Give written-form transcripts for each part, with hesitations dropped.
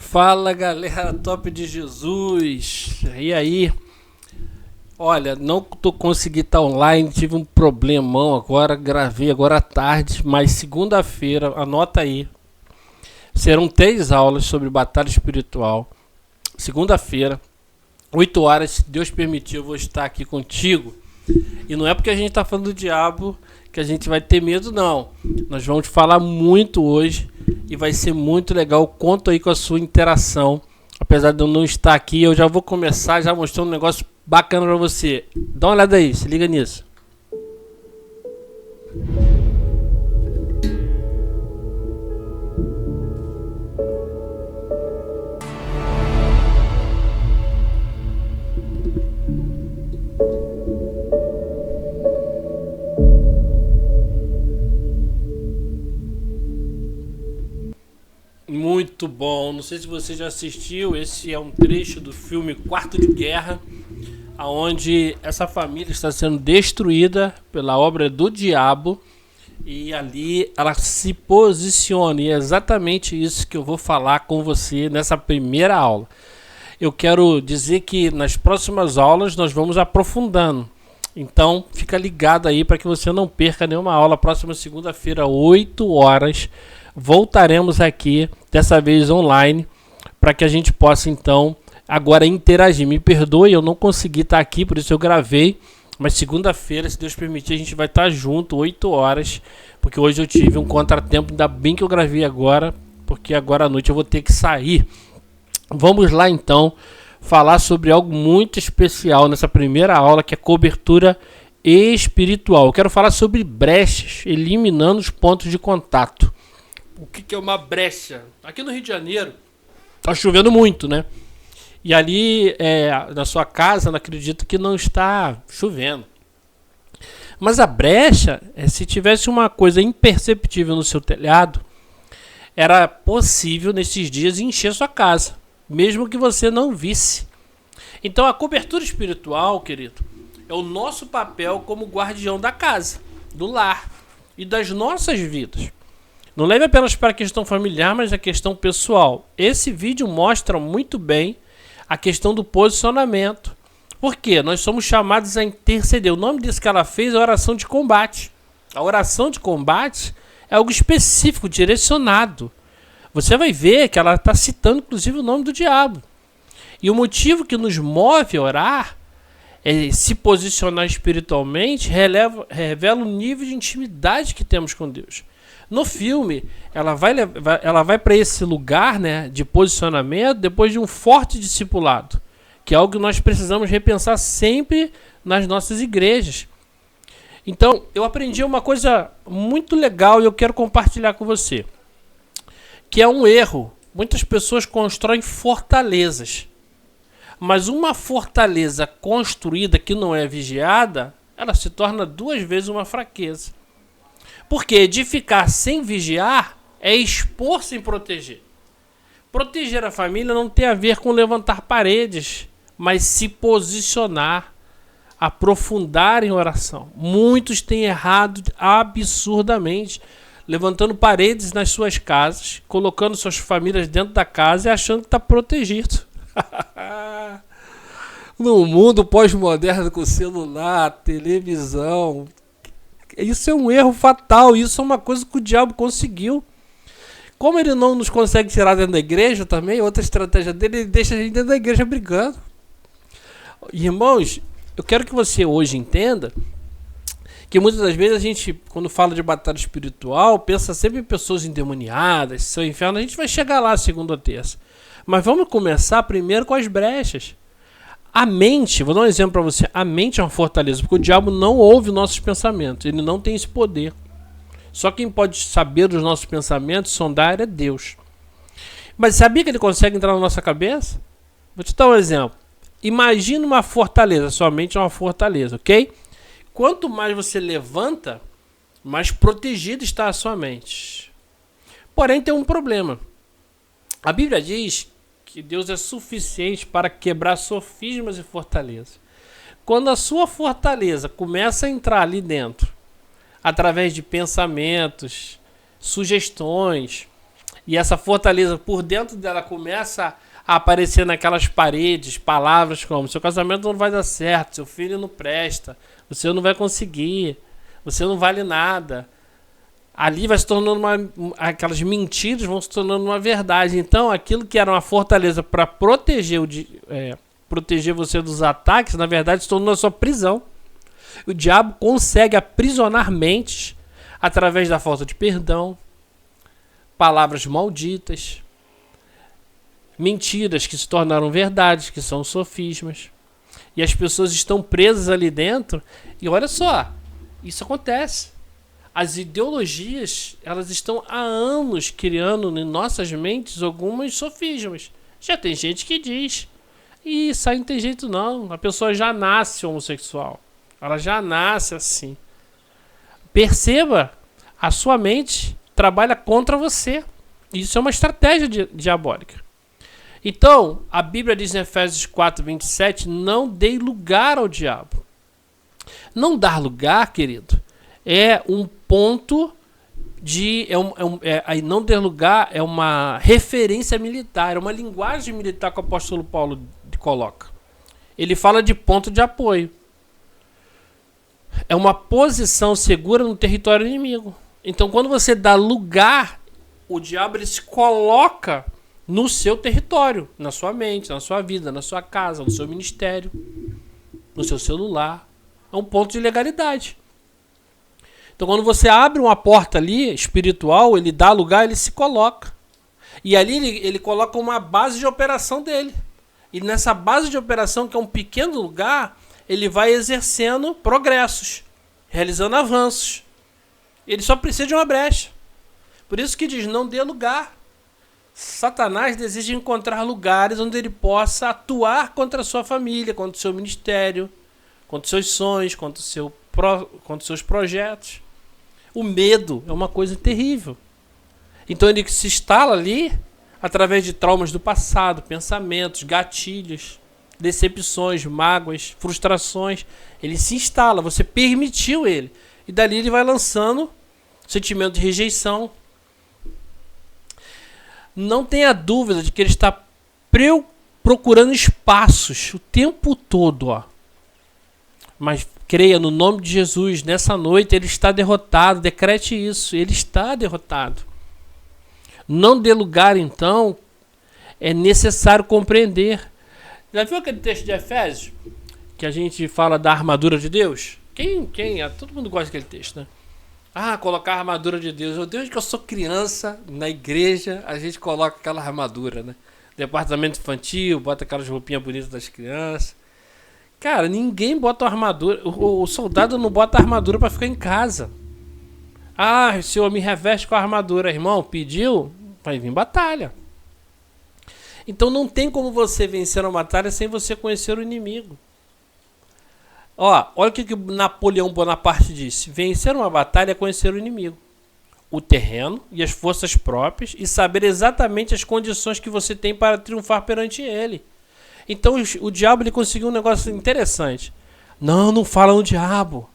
Fala galera, top de Jesus. E aí? Olha, não tô conseguindo estar online, tive um problemão agora, gravei agora à tarde, mas segunda-feira, anota aí, serão 3 aulas sobre batalha espiritual. Segunda-feira, 8 horas, se Deus permitir, eu vou estar aqui contigo. E não é porque a gente está falando do diabo que a gente vai ter medo, não. Nós vamos falar muito hoje e vai ser muito legal. Conto aí com a sua interação. Apesar de eu não estar aqui, eu já vou começar já mostrando um negócio bacana para você. Dá uma olhada aí, se liga nisso. Muito bom. Não sei se você já assistiu. Esse é um trecho do filme Quarto de Guerra, aonde essa família está sendo destruída pela obra do diabo e ali ela se posiciona. E é exatamente isso que eu vou falar com você nessa primeira aula. Eu quero dizer que nas próximas aulas nós vamos aprofundando. Então fica ligado aí para que você não perca nenhuma aula. Próxima segunda-feira, 8 horas. Voltaremos aqui, dessa vez online, para que a gente possa então agora interagir. Me perdoe, eu não consegui estar aqui, por isso eu gravei, mas segunda-feira, se Deus permitir, a gente vai estar junto, 8 horas, porque hoje eu tive um contratempo, ainda bem que eu gravei agora, porque agora à noite eu vou ter que sair. Vamos lá então, falar sobre algo muito especial nessa primeira aula, que é cobertura espiritual. Eu quero falar sobre brechas, eliminando os pontos de contato. O que é uma brecha? Aqui no Rio de Janeiro tá chovendo muito, né? E ali na sua casa, não acredito que não está chovendo. Mas a brecha, se tivesse uma coisa imperceptível no seu telhado, era possível nesses dias encher sua casa, mesmo que você não visse. Então a cobertura espiritual, querido, é o nosso papel como guardião da casa, do lar e das nossas vidas. Não leve apenas para a questão familiar, mas a questão pessoal. Esse vídeo mostra muito bem a questão do posicionamento. Por quê? Nós somos chamados a interceder. O nome disso que ela fez é oração de combate. A oração de combate é algo específico, direcionado. Você vai ver que ela está citando inclusive o nome do diabo. E o motivo que nos move a orar, se posicionar espiritualmente, revela o nível de intimidade que temos com Deus. No filme, ela vai para esse lugar, né, de posicionamento depois de um forte discipulado, que é algo que nós precisamos repensar sempre nas nossas igrejas. Então, eu aprendi uma coisa muito legal e eu quero compartilhar com você, que é um erro. Muitas pessoas constroem fortalezas, mas uma fortaleza construída que não é vigiada, ela se torna 2 vezes uma fraqueza. Porque edificar sem vigiar é expor sem proteger. Proteger a família não tem a ver com levantar paredes, mas se posicionar, aprofundar em oração. Muitos têm errado absurdamente, levantando paredes nas suas casas, colocando suas famílias dentro da casa e achando que está protegido. No mundo pós-moderno com celular, televisão, isso é um erro fatal, isso é uma coisa que o diabo conseguiu. Como ele não nos consegue tirar dentro da igreja também, outra estratégia dele, ele deixa a gente dentro da igreja brigando. Irmãos, eu quero que você hoje entenda que muitas das vezes a gente, quando fala de batalha espiritual, pensa sempre em pessoas endemoniadas, seu inferno. A gente vai chegar lá segunda ou terça. Mas vamos começar primeiro com as brechas. A mente, vou dar um exemplo para você, a mente é uma fortaleza, porque o diabo não ouve nossos pensamentos, ele não tem esse poder. Só quem pode saber dos nossos pensamentos, sondar, é Deus. Mas sabia que ele consegue entrar na nossa cabeça? Vou te dar um exemplo. Imagina uma fortaleza, sua mente é uma fortaleza, ok? Quanto mais você levanta, mais protegida está a sua mente. Porém, tem um problema. A Bíblia diz que Deus é suficiente para quebrar sofismas e fortalezas. Quando a sua fortaleza começa a entrar ali dentro, através de pensamentos, sugestões, E essa fortaleza por dentro dela começa a aparecer naquelas paredes, palavras como: seu casamento não vai dar certo, seu filho não presta, você não vai conseguir, você não vale nada. Ali vai se tornando aquelas mentiras vão se tornando uma verdade. Então aquilo que era uma fortaleza para proteger, proteger você dos ataques, na verdade se tornou a sua prisão. O diabo consegue aprisionar mentes através da falta de perdão, palavras malditas, mentiras que se tornaram verdades, que são sofismas. E as pessoas estão presas ali dentro. E olha só, isso acontece. As ideologias, elas estão há anos criando em nossas mentes algumas sofismas. Já tem gente que diz: isso aí não tem jeito não, a pessoa já nasce homossexual. Ela já nasce assim. Perceba, a sua mente trabalha contra você. Isso é uma estratégia diabólica. Então, a Bíblia diz em Efésios 4:27, não dê lugar ao diabo. Não dar lugar, querido, é um ponto de... não ter lugar é uma referência militar, é uma linguagem militar que o apóstolo Paulo coloca. Ele fala de ponto de apoio. É uma posição segura no território inimigo. Então, quando você dá lugar, o diabo ele se coloca no seu território, na sua mente, na sua vida, na sua casa, no seu ministério, no seu celular. É um ponto de legalidade. Então, quando você abre uma porta ali, espiritual, ele dá lugar, ele se coloca. E ali ele coloca uma base de operação dele. E nessa base de operação, que é um pequeno lugar, ele vai exercendo progressos, realizando avanços. Ele só precisa de uma brecha. Por isso que diz, não dê lugar. Satanás deseja encontrar lugares onde ele possa atuar contra a sua família, contra o seu ministério, contra os seus sonhos, contra os seus projetos. O medo é uma coisa terrível. Então ele se instala ali através de traumas do passado, pensamentos, gatilhos, decepções, mágoas, frustrações. Ele se instala, você permitiu ele. E dali ele vai lançando sentimento de rejeição. Não tenha dúvida de que ele está procurando espaços o tempo todo, ó. Mas creia no nome de Jesus, nessa noite ele está derrotado, decrete isso, ele está derrotado. Não dê lugar, então, é necessário compreender. Já viu aquele texto de Efésios, que a gente fala da armadura de Deus? Todo mundo gosta daquele texto, né? Colocar a armadura de Deus. Desde que eu sou criança, na igreja, a gente coloca aquela armadura, né? Departamento infantil, bota aquelas roupinhas bonitas das crianças. Cara, ninguém bota armadura. O soldado não bota armadura para ficar em casa. O senhor me reveste com a armadura, irmão. Pediu, vai vir batalha. Então não tem como você vencer uma batalha sem você conhecer o inimigo. Olha o que Napoleão Bonaparte disse. Vencer uma batalha é conhecer o inimigo, o terreno e as forças próprias e saber exatamente as condições que você tem para triunfar perante ele. Então o diabo ele conseguiu um negócio interessante. Não fala no diabo.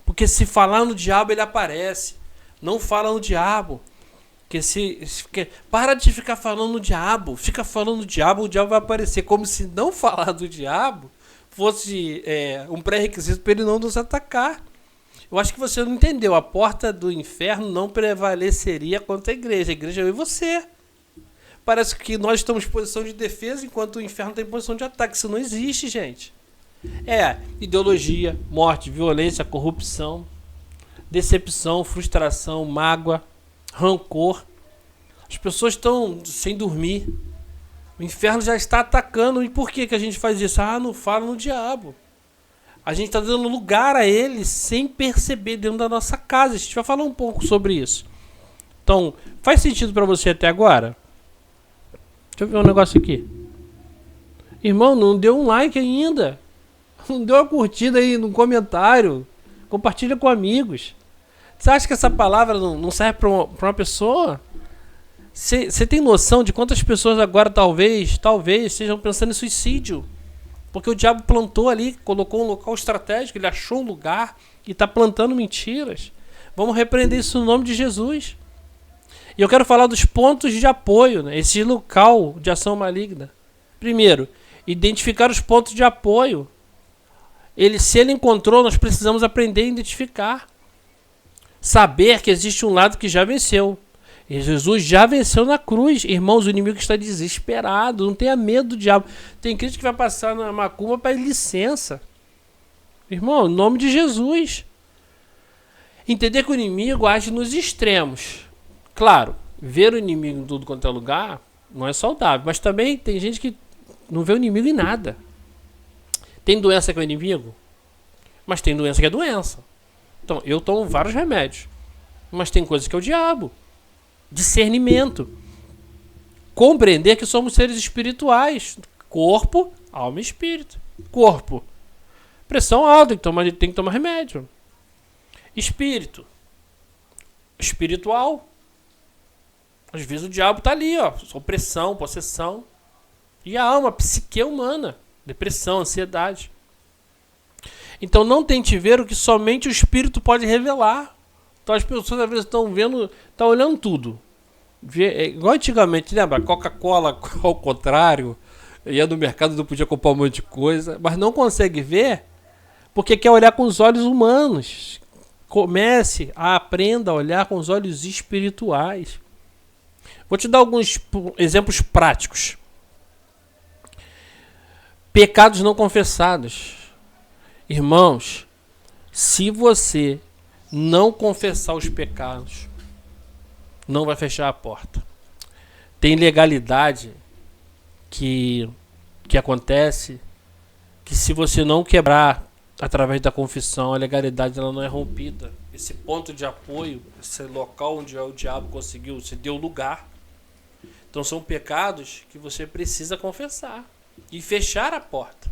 Porque se falar no diabo ele aparece. Não fala no diabo. Para de ficar falando no diabo. Fica falando no diabo, o diabo vai aparecer. Como se não falar do diabo fosse um pré-requisito para ele não nos atacar. Eu acho que você não entendeu. A porta do inferno não prevaleceria contra a igreja. A igreja é eu e você. Parece que nós estamos em posição de defesa enquanto o inferno está em posição de ataque. Isso não existe, gente. Ideologia, morte, violência, corrupção, decepção, frustração, mágoa, rancor. As pessoas estão sem dormir. O inferno já está atacando. E por que a gente faz isso? Não fala no diabo. A gente está dando lugar a ele sem perceber dentro da nossa casa. A gente vai falar um pouco sobre isso. Então, faz sentido para você até agora? Deixa eu ver um negócio aqui. Irmão, não deu um like ainda. Não deu uma curtida aí no comentário. Compartilha com amigos. Você acha que essa palavra não serve para uma pessoa? Você tem noção de quantas pessoas agora talvez estejam pensando em suicídio? Porque o diabo plantou ali, colocou um local estratégico, ele achou um lugar e está plantando mentiras. Vamos repreender isso no nome de Jesus. E eu quero falar dos pontos de apoio, né? Esse local de ação maligna. Primeiro, identificar os pontos de apoio. Se ele encontrou, nós precisamos aprender a identificar. Saber que existe um lado que já venceu. E Jesus já venceu na cruz. Irmãos, o inimigo está desesperado. Não tenha medo do diabo. Tem crente que vai passar na macumba para licença. Irmão, em nome de Jesus. Entender que o inimigo age nos extremos. Claro, ver o inimigo em tudo quanto é lugar não é saudável. Mas também tem gente que não vê o inimigo em nada. Tem doença que é o inimigo, mas tem doença que é doença. Então, eu tomo vários remédios, mas tem coisas que é o diabo. Discernimento. Compreender que somos seres espirituais. Corpo, alma e espírito. Corpo. Pressão alta, tem que tomar remédio. Espírito. Espiritual. Às vezes o diabo está ali, ó. Opressão, possessão. E a alma, a psique humana. Depressão, ansiedade. Então não tente ver o que somente o Espírito pode revelar. Então as pessoas às vezes estão vendo, estão olhando tudo. Igual antigamente, lembra? Coca-Cola ao contrário. Ia no mercado, não podia comprar um monte de coisa. Mas não consegue ver porque quer olhar com os olhos humanos. Aprenda a olhar com os olhos espirituais. Vou te dar alguns exemplos práticos. Pecados não confessados. Irmãos, se você não confessar os pecados, não vai fechar a porta. Tem legalidade que acontece que se você não quebrar através da confissão, a legalidade ela não é rompida. Esse ponto de apoio, esse local onde o diabo conseguiu, se deu lugar. Então são pecados que você precisa confessar e fechar a porta.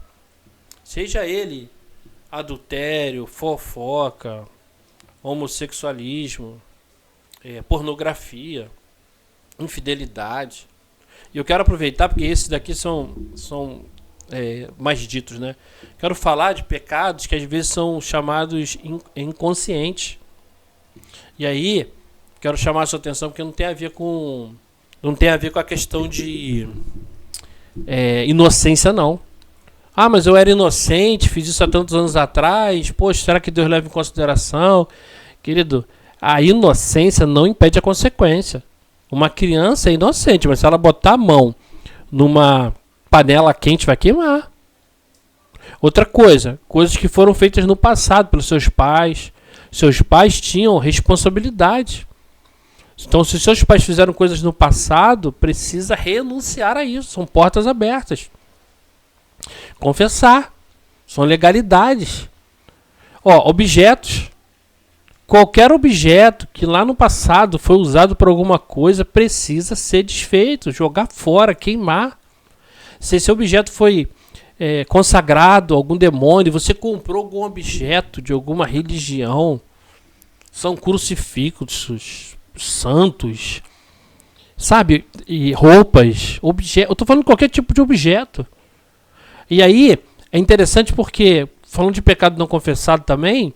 Seja ele adultério, fofoca, homossexualismo, pornografia, infidelidade. E eu quero aproveitar, porque esses daqui são mais ditos, né? Quero falar de pecados que às vezes são chamados inconscientes. E aí, quero chamar a sua atenção porque não tem a ver com a questão de inocência, não. Ah, mas eu era inocente, fiz isso há tantos anos atrás. Poxa, será que Deus leva em consideração? Querido, a inocência não impede a consequência. Uma criança é inocente, mas se ela botar a mão numa panela quente, vai queimar. Outra coisa, coisas que foram feitas no passado pelos seus pais. Seus pais tinham responsabilidade. Então, se seus pais fizeram coisas no passado, precisa renunciar a isso. São portas abertas. Confessar. São legalidades. Objetos. Qualquer objeto que lá no passado foi usado por alguma coisa precisa ser desfeito, jogar fora, queimar. Se esse objeto foi consagrado a algum demônio, você comprou algum objeto de alguma religião, são crucifixos, santos, sabe? E roupas, eu estou falando de qualquer tipo de objeto. E aí é interessante porque, falando de pecado não confessado também,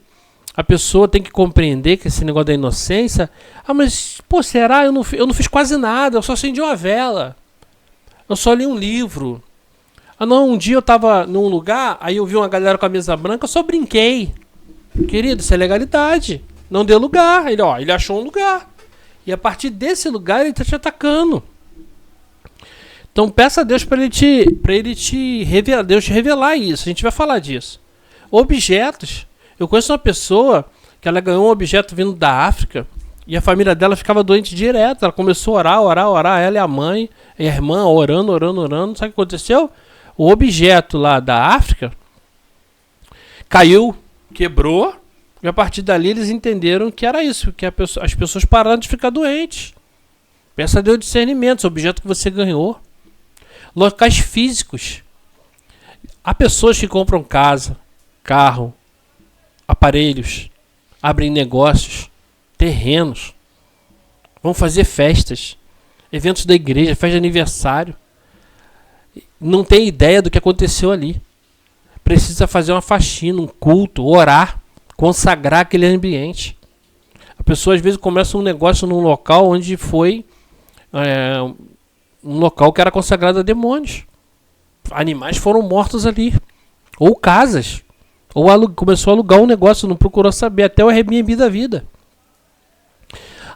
a pessoa tem que compreender que esse negócio da inocência... mas, será? Eu não fiz quase nada, eu só acendi uma vela. Eu só li um livro. Um dia eu estava num lugar, aí eu vi uma galera com a mesa branca, eu só brinquei. Querido, isso é legalidade. Não deu lugar. Ele achou um lugar. E a partir desse lugar ele está te atacando. Então peça a Deus para ele te revelar, Deus te revelar isso. A gente vai falar disso. Objetos. Eu conheço uma pessoa que ela ganhou um objeto vindo da África e a família dela ficava doente direto. Ela começou a orar, ela e a mãe e a irmã orando. Sabe o que aconteceu? O objeto lá da África caiu, quebrou, e a partir dali eles entenderam que era isso, que as pessoas pararam de ficar doentes. Peça a Deus discernimento, esse objeto que você ganhou. Locais físicos. Há pessoas que compram casa, carro, aparelhos, abrem negócios, terrenos, vão fazer festas, eventos da igreja, festa de aniversário. Não tem ideia do que aconteceu ali. Precisa fazer uma faxina, um culto, orar, consagrar aquele ambiente. A pessoa às vezes começa um negócio num local onde foi um local que era consagrado a demônios. Animais foram mortos ali. Ou casas. Ou começou a alugar um negócio, não procurou saber, até o Airbnb da vida.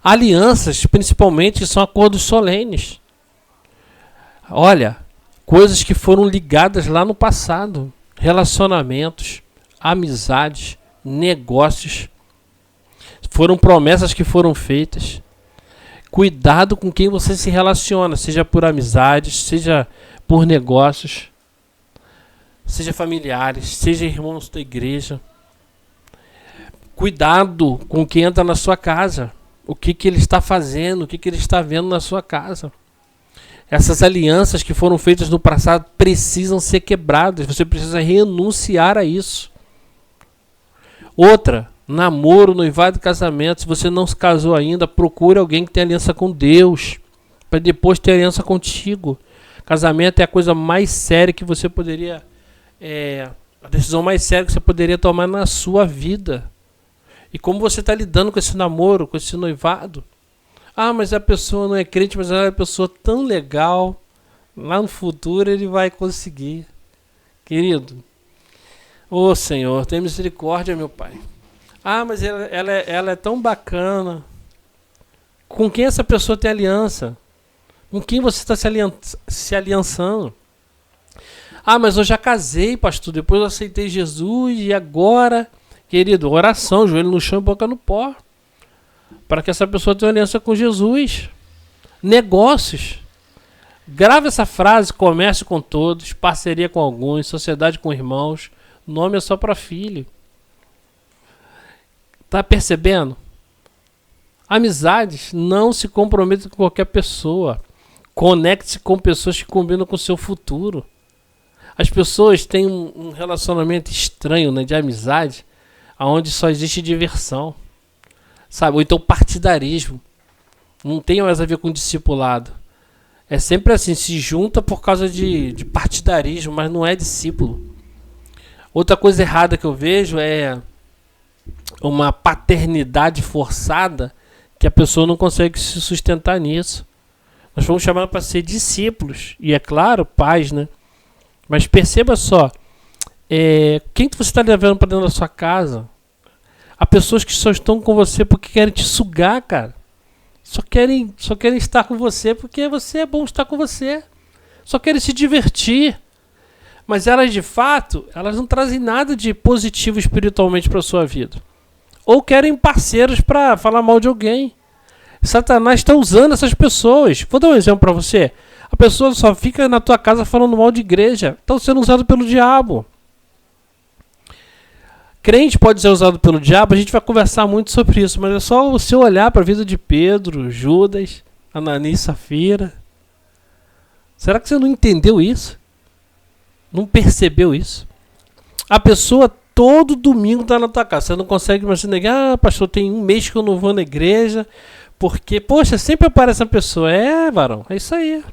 Alianças, principalmente, são acordos solenes. Olha, coisas que foram ligadas lá no passado. Relacionamentos, amizades, negócios. Foram promessas que foram feitas. Cuidado com quem você se relaciona, seja por amizades, seja por negócios, seja familiares, seja irmãos da igreja. Cuidado com quem entra na sua casa. O que ele está fazendo, o que ele está vendo na sua casa. Essas alianças que foram feitas no passado precisam ser quebradas. Você precisa renunciar a isso. Outra, namoro, noivado e casamento. Se você não se casou ainda, procure alguém que tenha aliança com Deus, para depois ter aliança contigo. Casamento é a coisa mais séria que você poderia... a decisão mais séria que você poderia tomar na sua vida. E como você está lidando com esse namoro, com esse noivado? Ah, mas a pessoa não é crente, mas ela é uma pessoa tão legal. Lá no futuro ele vai conseguir. Querido, ô Senhor, tem misericórdia, meu Pai. Ah, mas ela é tão bacana. Com quem essa pessoa tem aliança? Com quem você está se aliançando? Ah, mas eu já casei, pastor. Depois eu aceitei Jesus e agora... Querido, oração, joelho no chão e boca no pó. Para que essa pessoa tenha aliança com Jesus. Negócios. Grave essa frase: comércio com todos, parceria com alguns, sociedade com irmãos. Nome é só para filho. Tá percebendo? Amizades, não se comprometa com qualquer pessoa. Conecte-se com pessoas que combinam com o seu futuro. As pessoas têm um relacionamento estranho, né, de amizade, onde só existe diversão, sabe? Ou então partidarismo. Não tem mais a ver com discipulado. É sempre assim, se junta por causa de partidarismo, mas não é discípulo. Outra coisa errada que eu vejo é uma paternidade forçada, que a pessoa não consegue se sustentar nisso. Nós fomos chamados para ser discípulos, e é claro, pais, né? Mas perceba só, quem que você está levando para dentro da sua casa? Há pessoas que só estão com você porque querem te sugar, cara. Só querem estar com você porque você é bom estar com você. Só querem se divertir. Mas elas, de fato, elas não trazem nada de positivo espiritualmente para a sua vida. Ou querem parceiros para falar mal de alguém. Satanás está usando essas pessoas. Vou dar um exemplo para você. A pessoa só fica na tua casa falando mal de igreja. Estão sendo usados pelo diabo. Crente pode ser usado pelo diabo, a gente vai conversar muito sobre isso, mas é só você olhar para a vida de Pedro, Judas, Ananias e Safira. Será que você não entendeu isso? Não percebeu isso? A pessoa todo domingo está na tua casa, você não consegue mais negar, pastor, tem um mês que eu não vou na igreja, porque, poxa, sempre aparece a pessoa. Varão, é isso aí.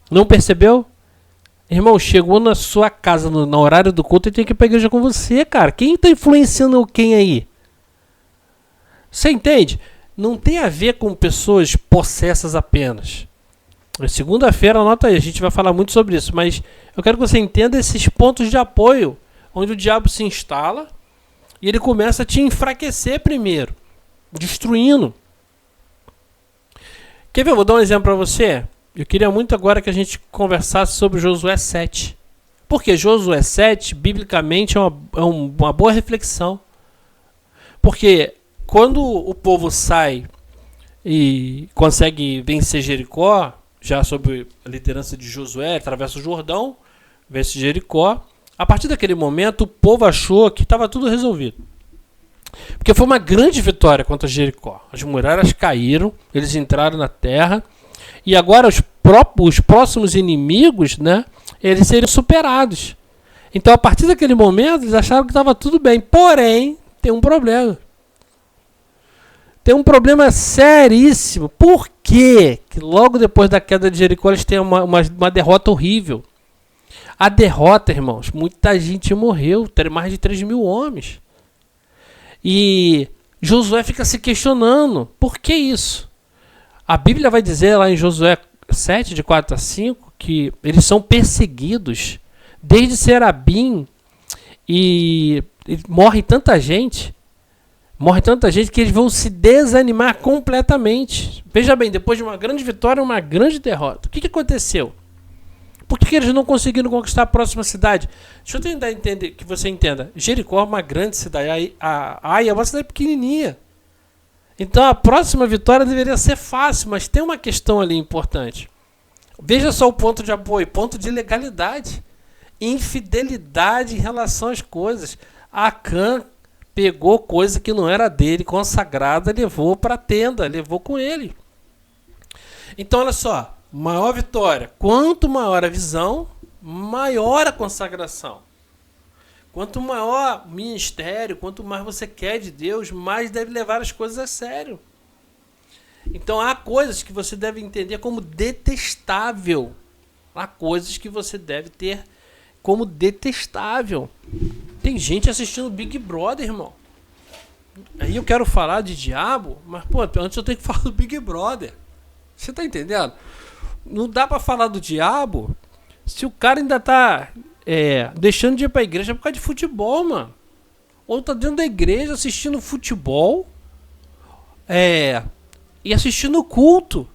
Não percebeu? Irmão, chegou na sua casa no horário do culto e tem que ir pra igreja com você, cara. Quem tá influenciando quem aí? Você entende? Não tem a ver com pessoas possessas apenas. Segunda-feira, anota aí, a gente vai falar muito sobre isso. Mas eu quero que você entenda esses pontos de apoio, onde o diabo se instala e ele começa a te enfraquecer primeiro, destruindo. Quer ver? Eu vou dar um exemplo para você. Eu queria muito agora que a gente conversasse sobre Josué 7. Porque Josué 7, biblicamente, é uma boa reflexão. Porque quando o povo sai e consegue vencer Jericó, já sob a liderança de Josué, atravessa o Jordão, vence Jericó, a partir daquele momento o povo achou que estava tudo resolvido. Porque foi uma grande vitória contra Jericó. As muralhas caíram, eles entraram na terra, e agora os próximos inimigos, né, eles seriam superados. Então, a partir daquele momento, eles acharam que estava tudo bem. Porém, tem um problema. Tem um problema seríssimo. Por quê? Que logo depois da queda de Jericó, eles têm uma derrota horrível. A derrota, irmãos, muita gente morreu. Mais de 3 mil homens. E Josué fica se questionando, por que isso? A Bíblia vai dizer lá em Josué 7, de 4 a 5, que eles são perseguidos desde Serabim e morre tanta gente que eles vão se desanimar completamente. Veja bem, depois de uma grande vitória, uma grande derrota. O que aconteceu? Por que eles não conseguiram conquistar a próxima cidade? Deixa eu tentar entender, que você entenda. Jericó é uma grande cidade, Ai é uma cidade pequenininha. Então a próxima vitória deveria ser fácil, mas tem uma questão ali importante. Veja só o ponto de apoio, ponto de legalidade. Infidelidade em relação às coisas. Acã pegou coisa que não era dele, consagrada, levou para a tenda, levou com ele. Então olha só, maior vitória. Quanto maior a visão, maior a consagração. Quanto maior o ministério, quanto mais você quer de Deus, mais deve levar as coisas a sério. Então há coisas que você deve entender como detestável. Há coisas que você deve ter como detestável. Tem gente assistindo Big Brother, irmão. Aí eu quero falar de diabo, mas pô, antes eu tenho que falar do Big Brother. Você tá entendendo? Não dá pra falar do diabo se o cara ainda tá deixando de ir pra igreja por causa de futebol, mano. Ou tá dentro da igreja assistindo futebol e assistindo culto.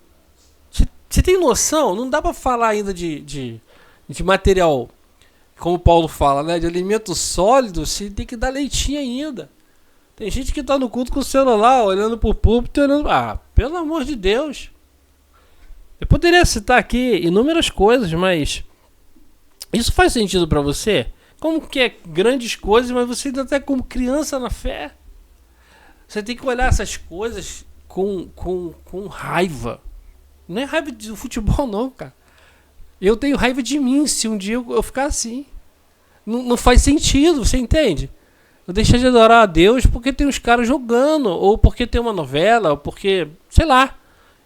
Você tem noção? Não dá pra falar ainda de material, como o Paulo fala, né? De alimento sólido, você tem que dar leitinho ainda. Tem gente que tá no culto com o celular, olhando pro púlpito, olhando... Ah, pelo amor de Deus. Eu poderia citar aqui inúmeras coisas, mas isso faz sentido pra você? Como que é grandes coisas, mas você ainda tá como criança na fé? Você tem que olhar essas coisas com raiva. Não é raiva do futebol não, cara. Eu tenho raiva de mim se um dia eu ficar assim. Não faz sentido, você entende? Eu deixei de adorar a Deus porque tem uns caras jogando, ou porque tem uma novela, ou porque, sei lá.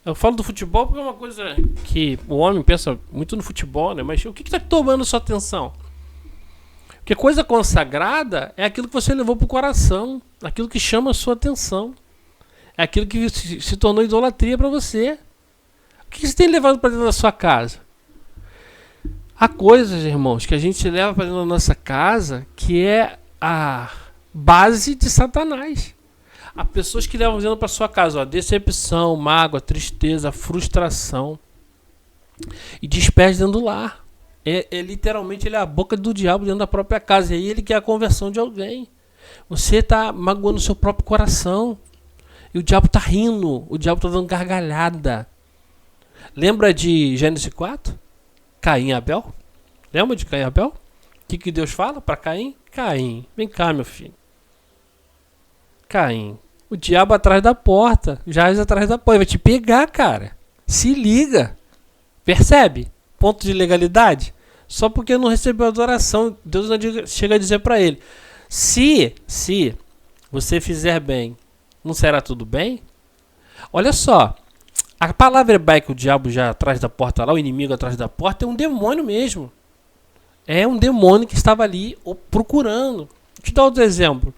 Eu falo do futebol porque é uma coisa que o homem pensa muito no futebol, né? Mas o que está tomando sua atenção? Porque coisa consagrada é aquilo que você levou pro coração, aquilo que chama a sua atenção. É aquilo que se tornou idolatria para você. O que você tem levado para dentro da sua casa? Há coisas, irmãos, que a gente leva para dentro da nossa casa que é a base de Satanás. Há pessoas que levam dentro para sua casa, decepção, mágoa, tristeza, frustração e despede dentro do lar. Literalmente ele é a boca do diabo dentro da própria casa. E aí ele quer a conversão de alguém. Você está magoando o seu próprio coração. E o diabo está rindo. O diabo está dando gargalhada. Lembra de Gênesis 4? Caim e Abel? Lembra de Caim e Abel? O que Deus fala para Caim? Caim, vem cá, meu filho. Caim, o diabo atrás da porta. Jaz atrás da porta. Vai te pegar, cara. Se liga. Percebe? Ponto de legalidade. Só porque não recebeu adoração, Deus não chega a dizer para ele: se você fizer bem, não será tudo bem? Olha só, a palavra hebraica, o diabo já atrás da porta lá, o inimigo atrás da porta, é um demônio mesmo. É um demônio que estava ali procurando. Vou te dar outro exemplo.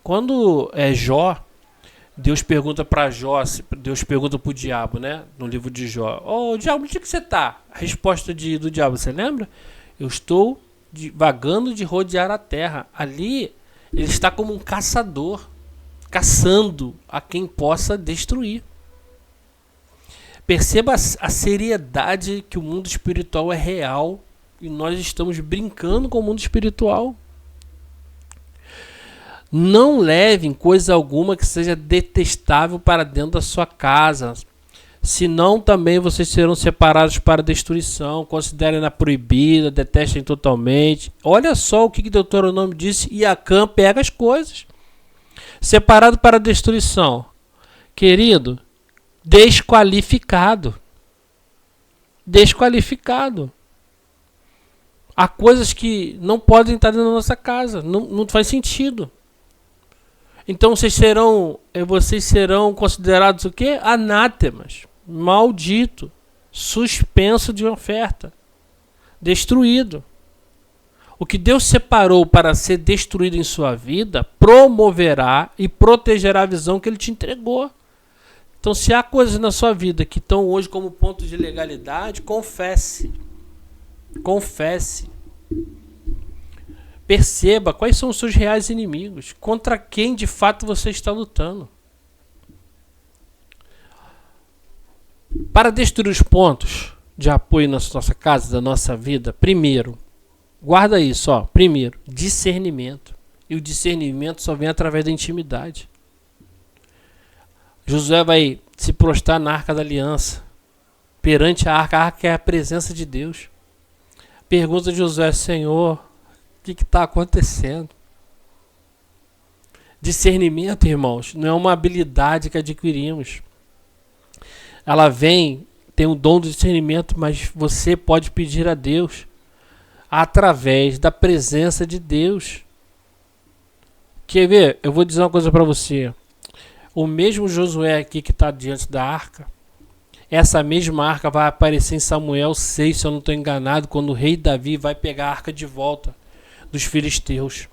Quando Jó, Deus pergunta para Jó, Deus pergunta para o diabo, né? No livro de Jó: Ô diabo, onde é que você está? A resposta do diabo, você lembra? Eu estou vagando de rodear a terra. Ali, ele está como um caçador, caçando a quem possa destruir. Perceba a seriedade que o mundo espiritual é real e nós estamos brincando com o mundo espiritual. Não levem coisa alguma que seja detestável para dentro da sua casa, senão também vocês serão separados para destruição. Considerem-na proibida, detestem totalmente. Olha só o que Deuteronômio disse: e Acã pega as coisas. Separado para destruição. Querido, desqualificado. Desqualificado. Há coisas que não podem estar dentro da nossa casa. Não faz sentido. Então vocês serão considerados o quê? Anátemas. Maldito. Suspenso de oferta. Destruído. O que Deus separou para ser destruído em sua vida, promoverá e protegerá a visão que Ele te entregou. Então, se há coisas na sua vida que estão hoje como ponto de legalidade, confesse. Confesse. Perceba quais são os seus reais inimigos, contra quem de fato você está lutando. Para destruir os pontos de apoio na nossa casa, da nossa vida, primeiro, guarda isso, ó. Primeiro, discernimento. E o discernimento só vem através da intimidade. Josué vai se prostrar na Arca da Aliança, perante a arca é a presença de Deus. Pergunta de Josué: Senhor, o que está acontecendo? Discernimento, irmãos, não é uma habilidade que adquirimos. Ela tem o dom do discernimento, mas você pode pedir a Deus através da presença de Deus. Quer ver? Eu vou dizer uma coisa para você. O mesmo Josué aqui que está diante da arca, essa mesma arca vai aparecer em Samuel 6, se eu não estou enganado, quando o rei Davi vai pegar a arca de volta dos filisteus.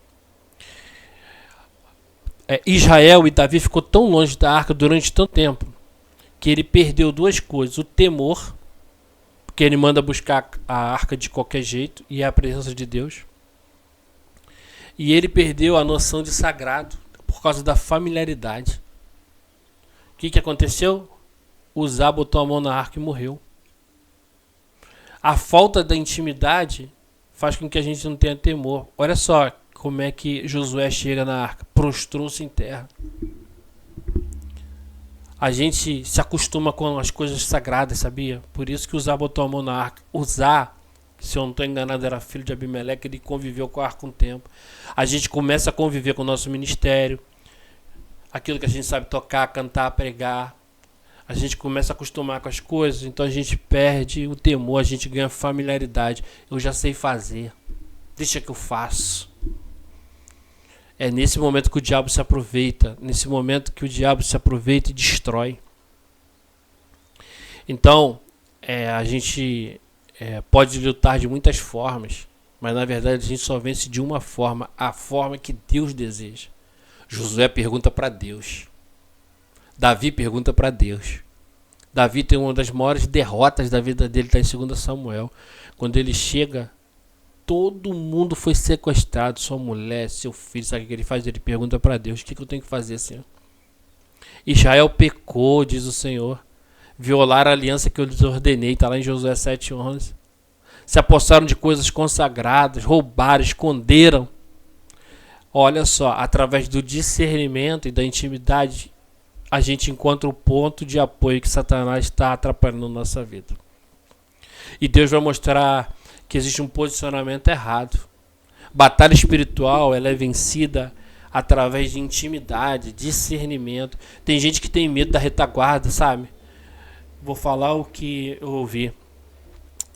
Israel e Davi ficou tão longe da arca durante tanto tempo que ele perdeu duas coisas: o temor, porque ele manda buscar a arca de qualquer jeito, e é a presença de Deus. E ele perdeu a noção de sagrado por causa da familiaridade. O que aconteceu? Uzá botou a mão na arca e morreu. A falta da intimidade faz com que a gente não tenha temor. Olha só como é que Josué chega na arca. Prostrou-se em terra. A gente se acostuma com as coisas sagradas, sabia? Por isso que Uzá botou a mão na arca. Uzá, se eu não estou enganado, era filho de Abimeleque, ele conviveu com a arca um tempo. A gente começa a conviver com o nosso ministério. Aquilo que a gente sabe tocar, cantar, pregar. A gente começa a acostumar com as coisas, então a gente perde o temor, a gente ganha familiaridade. Eu já sei fazer, deixa que eu faço. É nesse momento que o diabo se aproveita, nesse momento que o diabo se aproveita e destrói. Então, a gente pode lutar de muitas formas, mas na verdade a gente só vence de uma forma, a forma que Deus deseja. Josué pergunta para Deus. Davi pergunta para Deus. Davi tem uma das maiores derrotas da vida dele, está em 2 Samuel. Quando ele chega, todo mundo foi sequestrado, sua mulher, seu filho. Sabe o que ele faz? Ele pergunta para Deus: o que eu tenho que fazer, Senhor? Israel pecou, diz o Senhor. Violaram a aliança que eu lhes ordenei, está lá em Josué 7:11. Se apossaram de coisas consagradas, roubaram, esconderam. Olha só, através do discernimento e da intimidade, a gente encontra o ponto de apoio que Satanás está atrapalhando na nossa vida. E Deus vai mostrar que existe um posicionamento errado. Batalha espiritual, ela é vencida através de intimidade, discernimento. Tem gente que tem medo da retaguarda, sabe? Vou falar o que eu ouvi.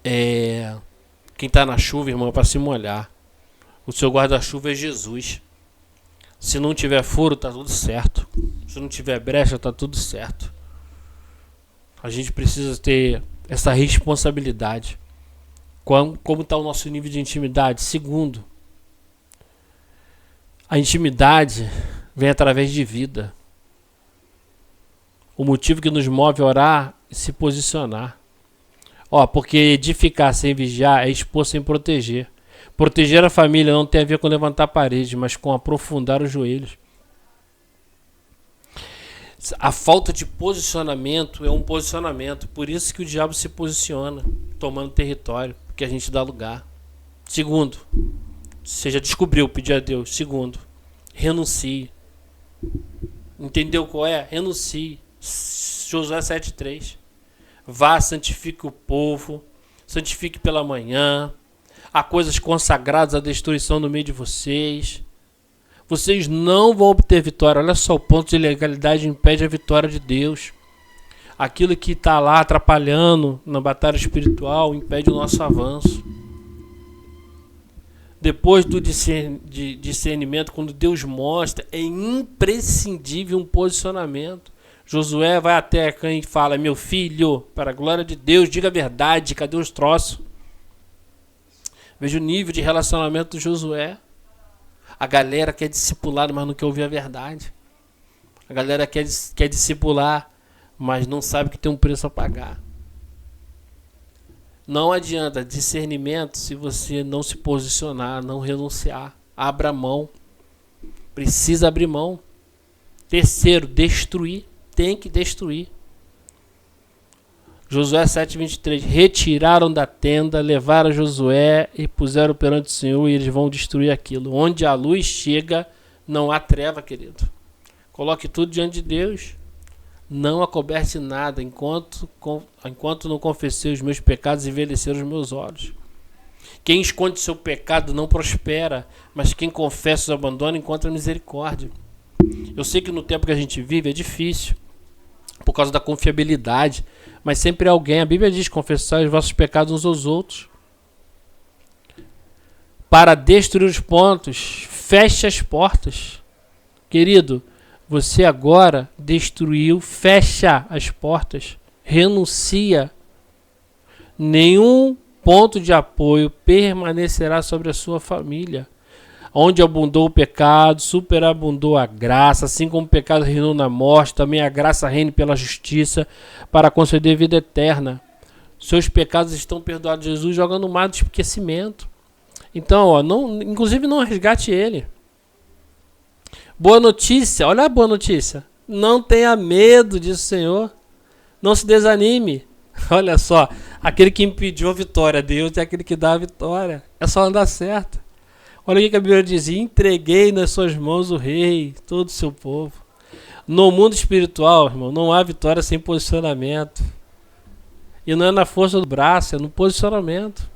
Quem está na chuva, irmão, é para se molhar. O seu guarda-chuva é Jesus. Se não tiver furo, tá tudo certo. Se não tiver brecha, tá tudo certo. A gente precisa ter essa responsabilidade. Como está o nosso nível de intimidade? Segundo, a intimidade vem através de vida. O motivo que nos move a orar é se posicionar. Porque edificar sem vigiar é expor sem proteger. Proteger a família não tem a ver com levantar paredes, mas com aprofundar os joelhos. A falta de posicionamento é um posicionamento. Por isso que o diabo se posiciona, tomando território, porque a gente dá lugar. Segundo, você já descobriu, pedir a Deus. Segundo, renuncie. Entendeu qual é? Renuncie. Josué 7:3. Vá, santifique o povo, santifique pela manhã. Há coisas consagradas à destruição no meio de vocês. Vocês não vão obter vitória. Olha só, o ponto de legalidade impede a vitória de Deus. Aquilo que está lá atrapalhando na batalha espiritual impede o nosso avanço. Depois do discernimento, quando Deus mostra, é imprescindível um posicionamento. Josué vai até Acã e fala: meu filho, para a glória de Deus, diga a verdade, cadê os troços? Vejo o nível de relacionamento do Josué. A galera quer discipular, mas não quer ouvir a verdade. A galera quer discipular, mas não sabe que tem um preço a pagar. Não adianta discernimento se você não se posicionar, não renunciar. Abra mão. Precisa abrir mão. Terceiro, destruir. Tem que destruir. Josué 7:23. Retiraram da tenda, levaram Josué e puseram perante o Senhor, e eles vão destruir aquilo. Onde a luz chega, não há treva, querido. Coloque tudo diante de Deus. Não acoberte nada enquanto não confessei os meus pecados e envelheceram os meus olhos. Quem esconde seu pecado não prospera, mas quem confessa os abandona encontra misericórdia. Eu sei que no tempo que a gente vive é difícil, por causa da confiabilidade, mas sempre alguém. A Bíblia diz: confessai os vossos pecados uns aos outros. Para destruir os pontos, feche as portas. Querido, você agora destruiu, fecha as portas, renuncia. Nenhum ponto de apoio permanecerá sobre a sua família. Onde abundou o pecado, superabundou a graça. Assim como o pecado reinou na morte, também a graça reine pela justiça para conceder vida eterna. Seus pecados estão perdoados. Jesus joga no mar do esquecimento. Então, inclusive não resgate ele. Boa notícia, olha a boa notícia. Não tenha medo disso, Senhor. Não se desanime. Olha só, aquele que impediu a vitória, Deus é aquele que dá a vitória. É só andar certo. Olha o que a Bíblia diz: entreguei nas suas mãos o rei, todo o seu povo. No mundo espiritual, irmão, não há vitória sem posicionamento. E não é na força do braço, é no posicionamento.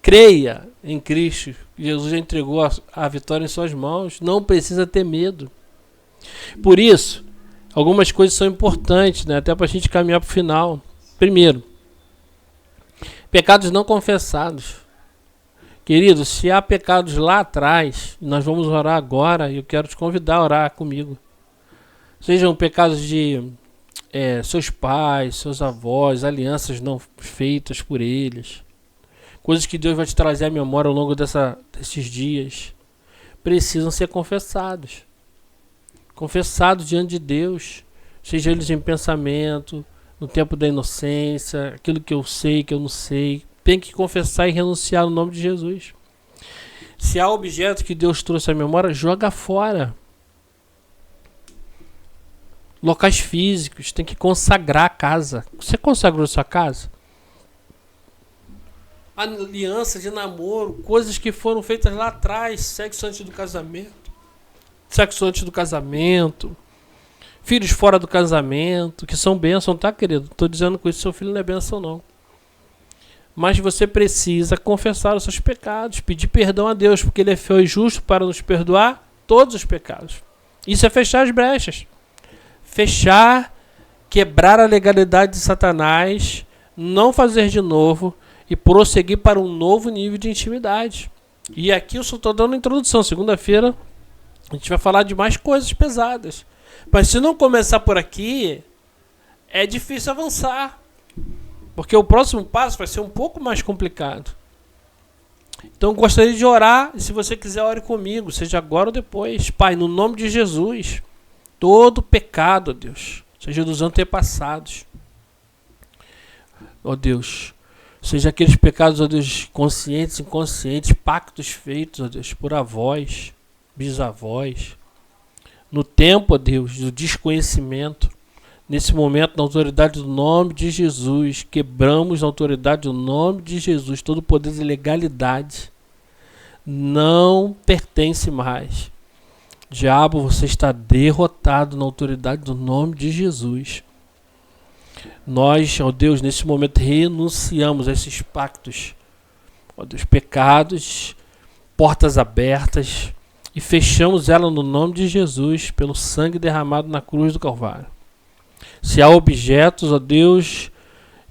Creia em Cristo. Jesus já entregou a vitória em suas mãos. Não precisa ter medo. Por isso, algumas coisas são importantes, né? Até para a gente caminhar para o final. Primeiro, pecados não confessados. Querido, se há pecados lá atrás, nós vamos orar agora, e eu quero te convidar a orar comigo. Sejam pecados de seus pais, seus avós, alianças não feitas por eles. Coisas que Deus vai te trazer à memória ao longo desses dias. Precisam ser confessados. Confessados diante de Deus. Seja eles em pensamento, no tempo da inocência, aquilo que eu sei, que eu não sei. Tem que confessar e renunciar no nome de Jesus. Se há objeto que Deus trouxe à memória, joga fora. Locais físicos, tem que consagrar a casa. Você consagrou sua casa? Aliança de namoro, coisas que foram feitas lá atrás, sexo antes do casamento, filhos fora do casamento, que são bênção, tá, querido? Estou dizendo com isso, seu filho não é bênção, não. Mas você precisa confessar os seus pecados, pedir perdão a Deus, porque Ele é fiel e justo para nos perdoar todos os pecados. Isso é fechar as brechas. Fechar, quebrar a legalidade de Satanás, não fazer de novo e prosseguir para um novo nível de intimidade. E aqui eu só estou dando a introdução. Segunda-feira a gente vai falar de mais coisas pesadas. Mas se não começar por aqui, é difícil avançar. Porque o próximo passo vai ser um pouco mais complicado. Então eu gostaria de orar. E se você quiser, ore comigo, seja agora ou depois. Pai, no nome de Jesus, todo pecado, ó Deus, seja dos antepassados, ó Deus, seja aqueles pecados, ó Deus, conscientes e inconscientes, pactos feitos, ó Deus, por avós, bisavós, no tempo, ó Deus, do desconhecimento. Nesse momento, na autoridade do nome de Jesus, quebramos na autoridade do nome de Jesus todo o poder de legalidade. Não pertence mais. Diabo, você está derrotado na autoridade do nome de Jesus. Nós, ó Deus, nesse momento renunciamos a esses pactos, ó Deus, pecados, portas abertas, e fechamos ela no nome de Jesus, pelo sangue derramado na cruz do Calvário. Se há objetos, ó Deus,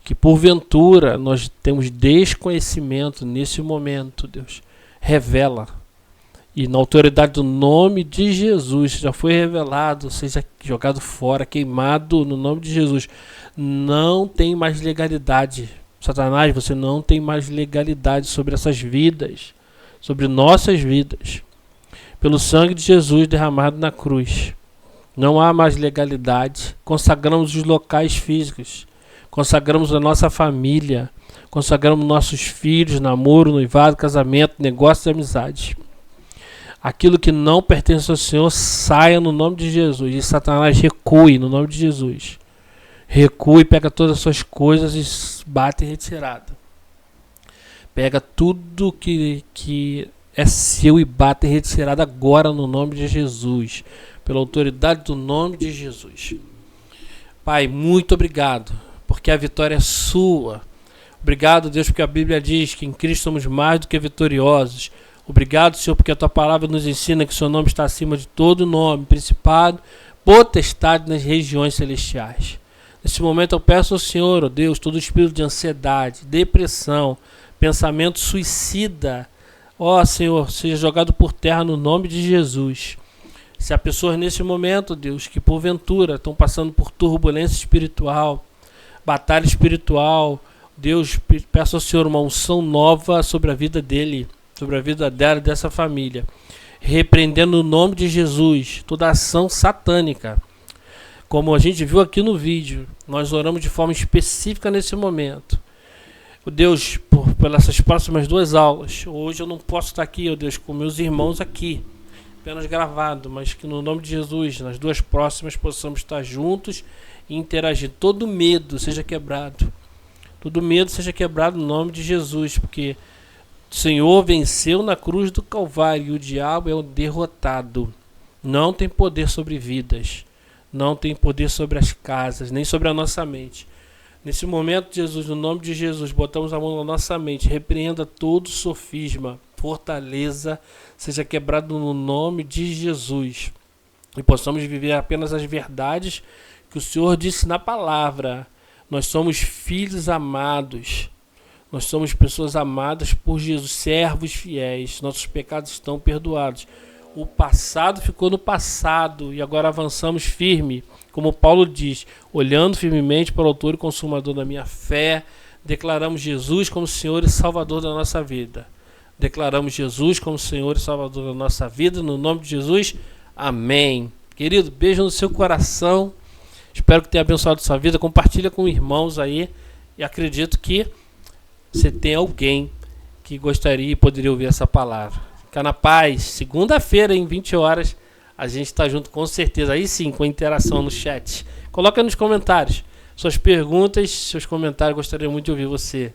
que porventura nós temos desconhecimento nesse momento, Deus, revela. E na autoridade do nome de Jesus, já foi revelado, seja jogado fora, queimado no nome de Jesus. Não tem mais legalidade Satanás, você não tem mais legalidade sobre essas vidas, sobre nossas vidas. Pelo sangue de Jesus derramado na cruz, não há mais legalidade. Consagramos os locais físicos, consagramos a nossa família, consagramos nossos filhos, namoro, noivado, casamento, negócio e amizade. Aquilo que não pertence ao Senhor, saia no nome de Jesus. E Satanás, recue no nome de Jesus. Recue, pega todas as suas coisas e bate em retirada. Pega tudo que é seu e bate em retirada agora no nome de Jesus. Pela autoridade do nome de Jesus. Pai, muito obrigado, porque a vitória é sua. Obrigado, Deus, porque a Bíblia diz que em Cristo somos mais do que vitoriosos. Obrigado, Senhor, porque a Tua palavra nos ensina que o Seu nome está acima de todo nome, principado, potestade nas regiões celestiais. Nesse momento eu peço ao Senhor, ó Deus, todo espírito de ansiedade, depressão, pensamento suicida, ó Senhor, seja jogado por terra no nome de Jesus. Se há pessoas nesse momento, Deus, que porventura estão passando por turbulência espiritual, batalha espiritual, Deus, peço ao Senhor uma unção nova sobre a vida dele, sobre a vida dela e dessa família, repreendendo no nome de Jesus toda ação satânica. Como a gente viu aqui no vídeo, nós oramos de forma específica nesse momento. Deus, pelas próximas 2 aulas, hoje eu não posso estar aqui, ó Deus, com meus irmãos aqui, apenas gravado, mas que no nome de Jesus, nas 2 próximas possamos estar juntos e interagir. Todo medo seja quebrado. Todo medo seja quebrado no nome de Jesus, porque o Senhor venceu na cruz do Calvário e o diabo é o derrotado. Não tem poder sobre vidas, não tem poder sobre as casas, nem sobre a nossa mente. Nesse momento, Jesus, no nome de Jesus, botamos a mão na nossa mente, repreenda todo sofisma, fortaleza, seja quebrado no nome de Jesus. E possamos viver apenas as verdades que o Senhor disse na palavra. Nós somos filhos amados. Nós somos pessoas amadas por Jesus, servos fiéis. Nossos pecados estão perdoados. O passado ficou no passado e agora avançamos firme. Como Paulo diz, olhando firmemente para o autor e consumador da minha fé, declaramos Jesus como Senhor e Salvador da nossa vida. Declaramos Jesus como Senhor e Salvador da nossa vida. No nome de Jesus, amém. Querido, beijo no seu coração. Espero que tenha abençoado sua vida. Compartilha com irmãos aí. E acredito que você tem alguém que gostaria e poderia ouvir essa palavra. Fica na paz. Segunda-feira, em 20 horas, a gente está junto com certeza. Aí sim, com interação no chat. Coloca nos comentários suas perguntas, seus comentários. Gostaria muito de ouvir você.